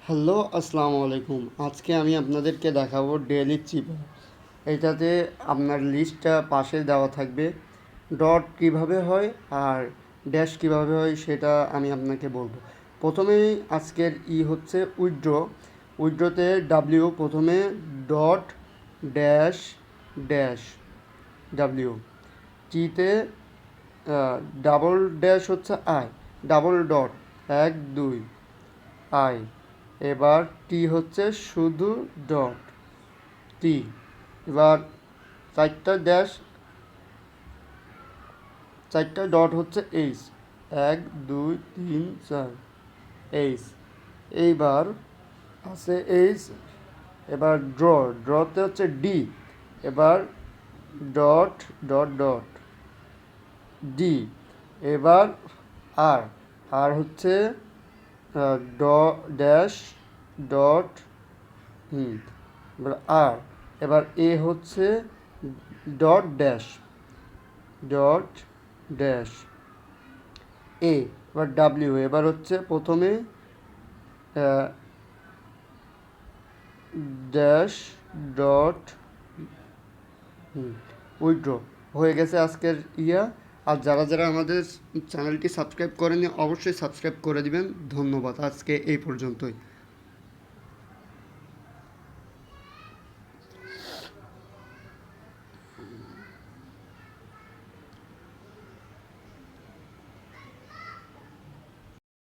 Hello, আসসালামু আলাইকুম। আজকে আমি আপনাদেরকে দেখাবো ডেইলি চিপার। এটাতে আপনার লিস্টটা পাশে দেওয়া থাকবে। ডট কিভাবে হয় আর ড্যাশ কিভাবে হয় সেটা আমি আপনাকে বলবো। প্রথমেই আজকের হচ্ছে উইথড্র। উইথড্রতে ডাব্লিউ প্রথমে ডট ড্যাশ ড্যাশ ডাব্লিউ। টিতে ডাবল ড্যাশ হচ্ছে আই, ডাবল ডট 1 2 আই। এবার টি হচ্ছে শুধু ডট টি। এবার চারটা ড্যাশ, চারটা ডট হচ্ছে এইচ, 1 2 3 4 এইচ। এইবার আছে এইচ। এবার ড্রতে হচ্ছে ডি। এবার ডট ডট ডট ডি। এবার আর, আর হচ্ছে ড ড্যাশ ডট এবার আর। এবার এ হচ্ছে dot dash dot dash a. এবার ডাব্লিউ। এবার হচ্ছে প্রথমে ড্যাশ ডট উইথড্র। হয়ে গেছে আজকের ইয়া। আর যারা যারা আমাদের চ্যানেলটি সাবস্ক্রাইব করেনি অবশ্যই সাবস্ক্রাইব করে দিবেন। ধন্যবাদ। আজকে এই পর্যন্তই।